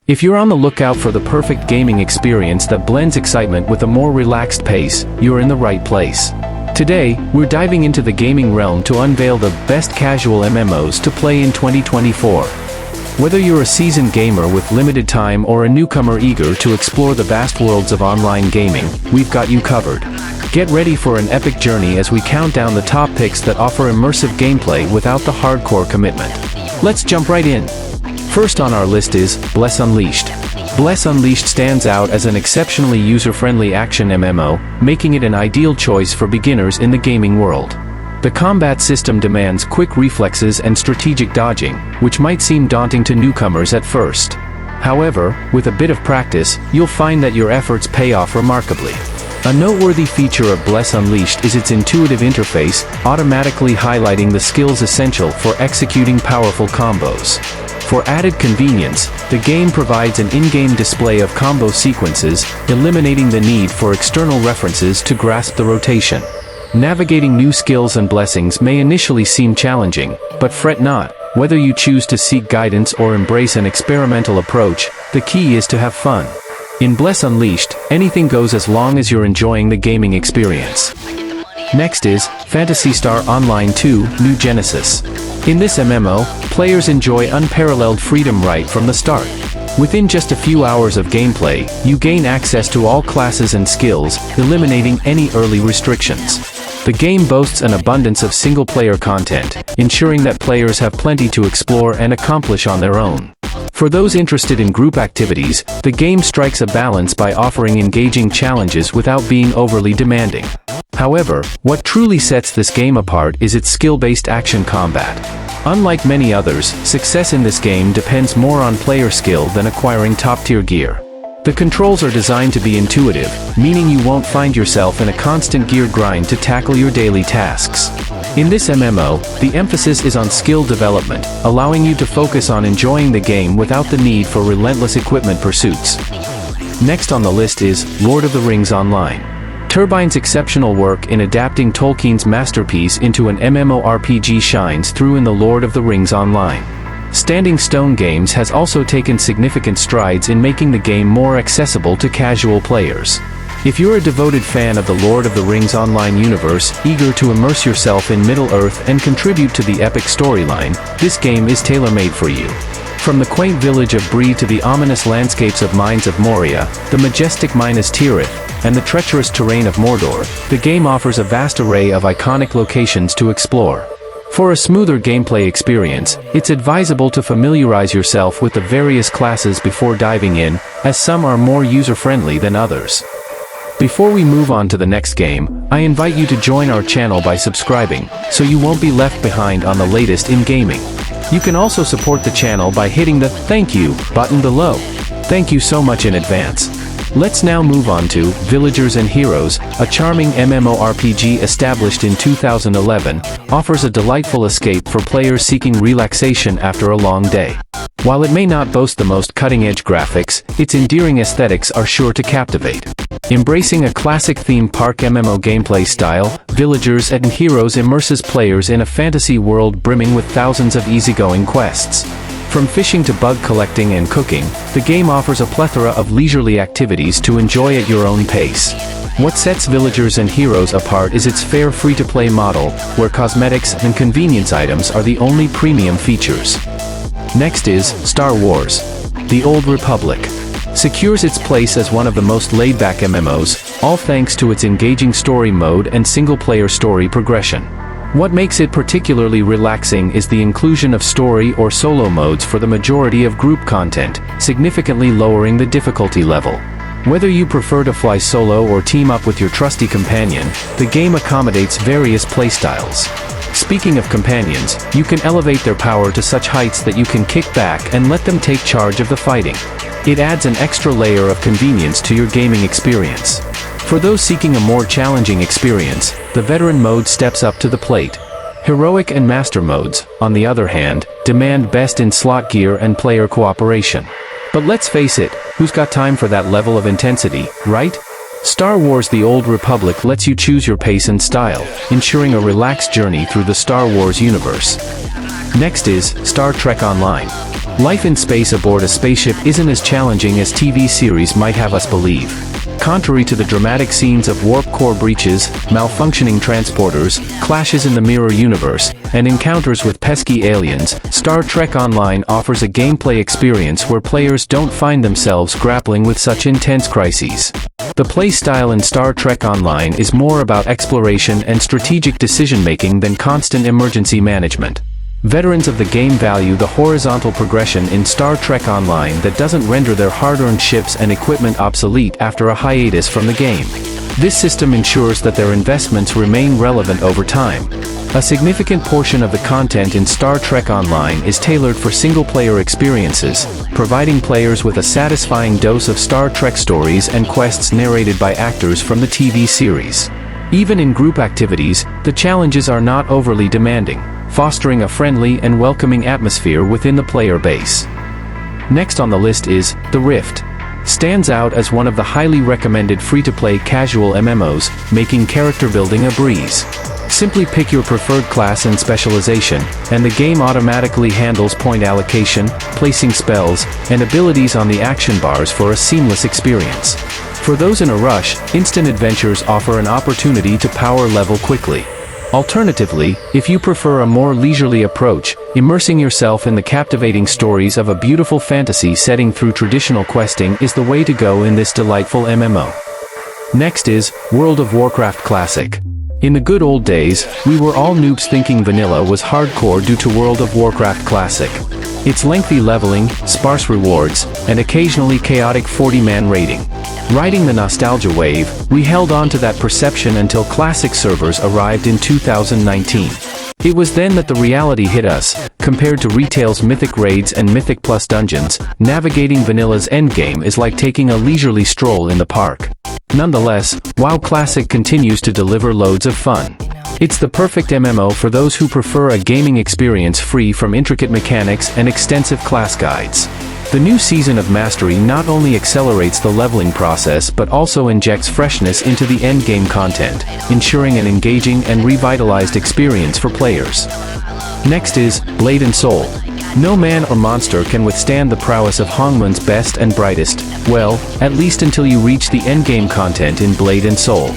If you're on the lookout for the perfect gaming experience that blends excitement with a more relaxed pace, you're in the right place. Today, we're diving into the gaming realm to unveil the best casual MMOs to play in 2024. Whether you're a seasoned gamer with limited time or a newcomer eager to explore the vast worlds of online gaming, we've got you covered. Get ready for an epic journey as we count down the top picks that offer immersive gameplay without the hardcore commitment. Let's jump right in. First on our list is Bless Unleashed. Bless Unleashed stands out as an exceptionally user-friendly action MMO, making it an ideal choice for beginners in the gaming world. The combat system demands quick reflexes and strategic dodging, which might seem daunting to newcomers at first. However, with a bit of practice, you'll find that your efforts pay off remarkably. A noteworthy feature of Bless Unleashed is its intuitive interface, automatically highlighting the skills essential for executing powerful combos. For added convenience, the game provides an in-game display of combo sequences, eliminating the need for external references to grasp the rotation. Navigating new skills and blessings may initially seem challenging, but fret not. Whether you choose to seek guidance or embrace an experimental approach, the key is to have fun. In Bless Unleashed, anything goes as long as you're enjoying the gaming experience. Next is Phantasy Online 2 New Genesis. In this MMO, players enjoy unparalleled freedom right from the start. Within just a few hours of gameplay, you gain access to all classes and skills, eliminating any early restrictions. The game boasts an abundance of single-player content, ensuring that players have plenty to explore and accomplish on their own. For those interested in group activities, the game strikes a balance by offering engaging challenges without being overly demanding. However, what truly sets this game apart is its skill-based action combat. Unlike many others, success in this game depends more on player skill than acquiring top-tier gear. The controls are designed to be intuitive, meaning you won't find yourself in a constant gear grind to tackle your daily tasks. In this MMO, the emphasis is on skill development, allowing you to focus on enjoying the game without the need for relentless equipment pursuits. Next on the list is Lord of the Rings Online. Turbine's exceptional work in adapting Tolkien's masterpiece into an MMORPG shines through in the Lord of the Rings Online. Standing Stone Games has also taken significant strides in making the game more accessible to casual players. If you're a devoted fan of the Lord of the Rings Online universe, eager to immerse yourself in Middle-earth and contribute to the epic storyline, this game is tailor-made for you. From the quaint village of Bree to the ominous landscapes of Mines of Moria, the majestic Minas Tirith, and the treacherous terrain of Mordor, the game offers a vast array of iconic locations to explore. For a smoother gameplay experience, it's advisable to familiarize yourself with the various classes before diving in, as some are more user-friendly than others. Before we move on to the next game, I invite you to join our channel by subscribing, so you won't be left behind on the latest in gaming. You can also support the channel by hitting the "Thank You" button below. Thank you so much in advance. Let's now move on to Villagers and Heroes, a charming MMORPG established in 2011, offers a delightful escape for players seeking relaxation after a long day. While it may not boast the most cutting-edge graphics, its endearing aesthetics are sure to captivate. Embracing a classic theme park MMO gameplay style, Villagers and Heroes immerses players in a fantasy world brimming with thousands of easygoing quests. From fishing to bug collecting and cooking, the game offers a plethora of leisurely activities to enjoy at your own pace. What sets Villagers and Heroes apart is its fair free-to-play model, where cosmetics and convenience items are the only premium features. Next is Star Wars: The Old Republic. Secures its place as one of the most laid-back MMOs, all thanks to its engaging story mode and single-player story progression. What makes it particularly relaxing is the inclusion of story or solo modes for the majority of group content, significantly lowering the difficulty level. Whether you prefer to fly solo or team up with your trusty companion, the game accommodates various playstyles. Speaking of companions, you can elevate their power to such heights that you can kick back and let them take charge of the fighting. It adds an extra layer of convenience to your gaming experience. For those seeking a more challenging experience, the Veteran mode steps up to the plate. Heroic and Master modes, on the other hand, demand best-in-slot gear and player cooperation. But let's face it, who's got time for that level of intensity, right? Star Wars: The Old Republic lets you choose your pace and style, ensuring a relaxed journey through the Star Wars universe. Next is Star Trek Online. Life in space aboard a spaceship isn't as challenging as TV series might have us believe. Contrary to the dramatic scenes of warp core breaches, malfunctioning transporters, clashes in the mirror universe, and encounters with pesky aliens, Star Trek Online offers a gameplay experience where players don't find themselves grappling with such intense crises. The playstyle in Star Trek Online is more about exploration and strategic decision-making than constant emergency management. Veterans of the game value the horizontal progression in Star Trek Online that doesn't render their hard-earned ships and equipment obsolete after a hiatus from the game. This system ensures that their investments remain relevant over time. A significant portion of the content in Star Trek Online is tailored for single-player experiences, providing players with a satisfying dose of Star Trek stories and quests narrated by actors from the TV series. Even in group activities, the challenges are not overly demanding, fostering a friendly and welcoming atmosphere within the player base. Next on the list is The Rift. Stands out as one of the highly recommended free-to-play casual MMOs, making character building a breeze. Simply pick your preferred class and specialization, and the game automatically handles point allocation, placing spells, and abilities on the action bars for a seamless experience. For those in a rush, instant adventures offer an opportunity to power level quickly. Alternatively, if you prefer a more leisurely approach, immersing yourself in the captivating stories of a beautiful fantasy setting through traditional questing is the way to go in this delightful MMO. Next is World of Warcraft Classic. In the good old days, we were all noobs thinking vanilla was hardcore due to World of Warcraft Classic. Its lengthy leveling, sparse rewards, and occasionally chaotic 40-man raiding. Riding the nostalgia wave, we held on to that perception until Classic servers arrived in 2019. It was then that the reality hit us. Compared to retail's Mythic raids and Mythic Plus dungeons, navigating vanilla's endgame is like taking a leisurely stroll in the park. Nonetheless, WoW Classic continues to deliver loads of fun. It's the perfect MMO for those who prefer a gaming experience free from intricate mechanics and extensive class guides. The new Season of Mastery not only accelerates the leveling process but also injects freshness into the endgame content, ensuring an engaging and revitalized experience for players. Next is Blade and Soul. No man or monster can withstand the prowess of Hongman's best and brightest, well, at least until you reach the endgame content in Blade and Soul.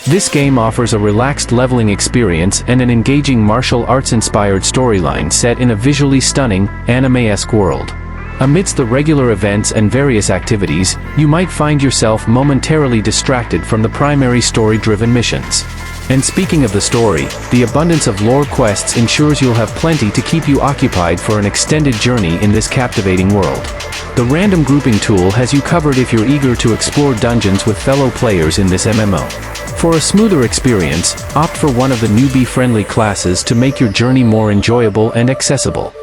This game offers a relaxed leveling experience and an engaging martial arts-inspired storyline set in a visually stunning, anime-esque world. Amidst the regular events and various activities, you might find yourself momentarily distracted from the primary story-driven missions. And speaking of the story, the abundance of lore quests ensures you'll have plenty to keep you occupied for an extended journey in this captivating world. The random grouping tool has you covered if you're eager to explore dungeons with fellow players in this MMO. For a smoother experience, opt for one of the newbie-friendly classes to make your journey more enjoyable and accessible.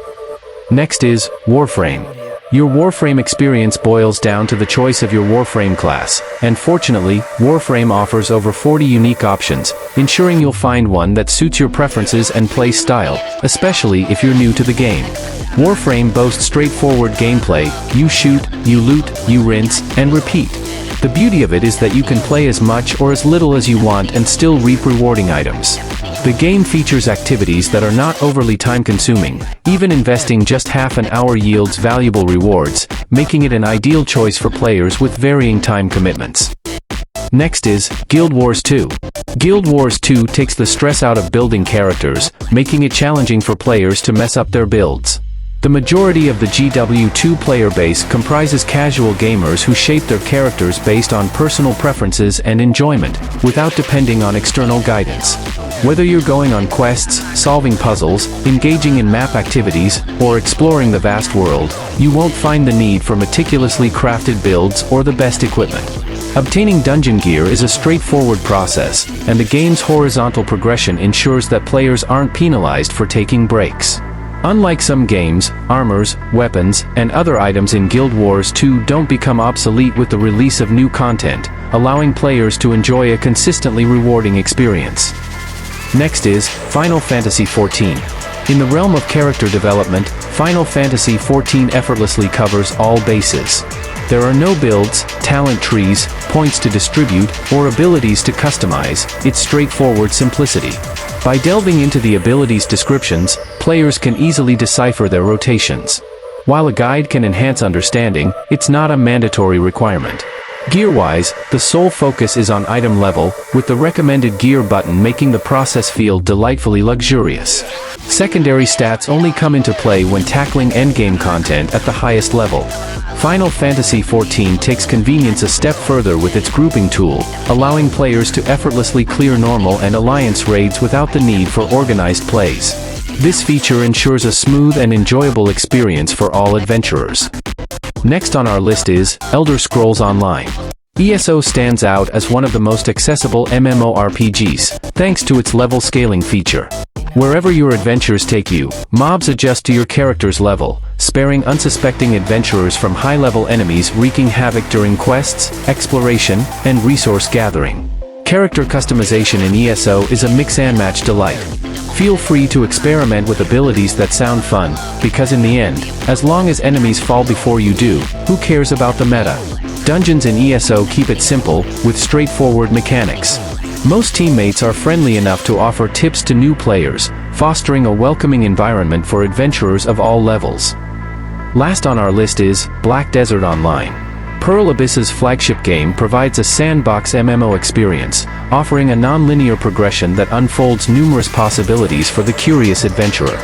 Next is Warframe. Your Warframe experience boils down to the choice of your Warframe class, and fortunately, Warframe offers over 40 unique options, ensuring you'll find one that suits your preferences and play style, especially if you're new to the game. Warframe boasts straightforward gameplay: you shoot, you loot, you rinse, and repeat. The beauty of it is that you can play as much or as little as you want and still reap rewarding items. The game features activities that are not overly time-consuming. Even investing just half an hour yields valuable rewards, making it an ideal choice for players with varying time commitments. Next is Guild Wars 2. Guild Wars 2 takes the stress out of building characters, making it challenging for players to mess up their builds. The majority of the GW2 player base comprises casual gamers who shape their characters based on personal preferences and enjoyment, without depending on external guidance. Whether you're going on quests, solving puzzles, engaging in map activities, or exploring the vast world, you won't find the need for meticulously crafted builds or the best equipment. Obtaining dungeon gear is a straightforward process, and the game's horizontal progression ensures that players aren't penalized for taking breaks. Unlike some games, armors, weapons, and other items in Guild Wars 2 don't become obsolete with the release of new content, allowing players to enjoy a consistently rewarding experience. Next is Final Fantasy XIV. In the realm of character development, Final Fantasy XIV effortlessly covers all bases. There are no builds, talent trees, points to distribute, or abilities to customize. It's straightforward simplicity. By delving into the abilities' descriptions, players can easily decipher their rotations. While a guide can enhance understanding, it's not a mandatory requirement. Gear-wise, the sole focus is on item level, with the recommended gear button making the process feel delightfully luxurious. Secondary stats only come into play when tackling endgame content at the highest level. Final Fantasy XIV takes convenience a step further with its grouping tool, allowing players to effortlessly clear normal and alliance raids without the need for organized plays. This feature ensures a smooth and enjoyable experience for all adventurers. Next on our list is ElderScrolls Online. ESO stands out as one of the most accessible MMORPGs, thanks to its level scaling feature. Wherever your adventures take you, mobs adjust to your character's level, sparing unsuspecting adventurers from high-level enemies wreaking havoc during quests, exploration, and resource gathering. Character customization in ESO is a mix-and-match delight. Feel free to experiment with abilities that sound fun, because in the end, as long as enemies fall before you do, who cares about the meta? Dungeons in ESO keep it simple, with straightforward mechanics. Most teammates are friendly enough to offer tips to new players, fostering a welcoming environment for adventurers of all levels. Last on our list is Black Desert Online. Pearl Abyss's flagship game provides a sandbox MMO experience, offering a non-linear progression that unfolds numerous possibilities for the curious adventurer.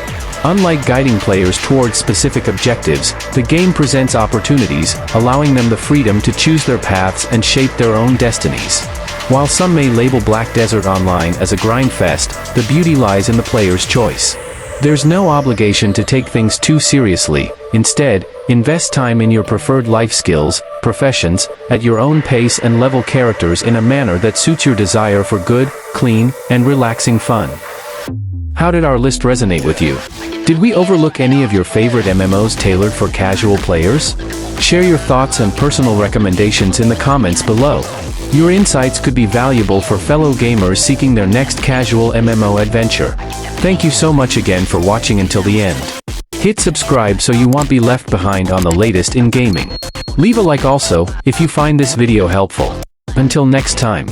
Unlike guiding players towards specific objectives, the game presents opportunities, allowing them the freedom to choose their paths and shape their own destinies. While some may label Black Desert Online as a grind fest, the beauty lies in the player's choice. There's no obligation to take things too seriously. Instead, invest time in your preferred life skills, professions, at your own pace and level characters in a manner that suits your desire for good, clean, and relaxing fun. How did our list resonate with you? Did we overlook any of your favorite MMOs tailored for casual players? Share your thoughts and personal recommendations in the comments below. Your insights could be valuable for fellow gamers seeking their next casual MMO adventure. Thank you so much again for watching until the end. Hit subscribe so you won't be left behind on the latest in gaming. Leave a like also, if you find this video helpful. Until next time.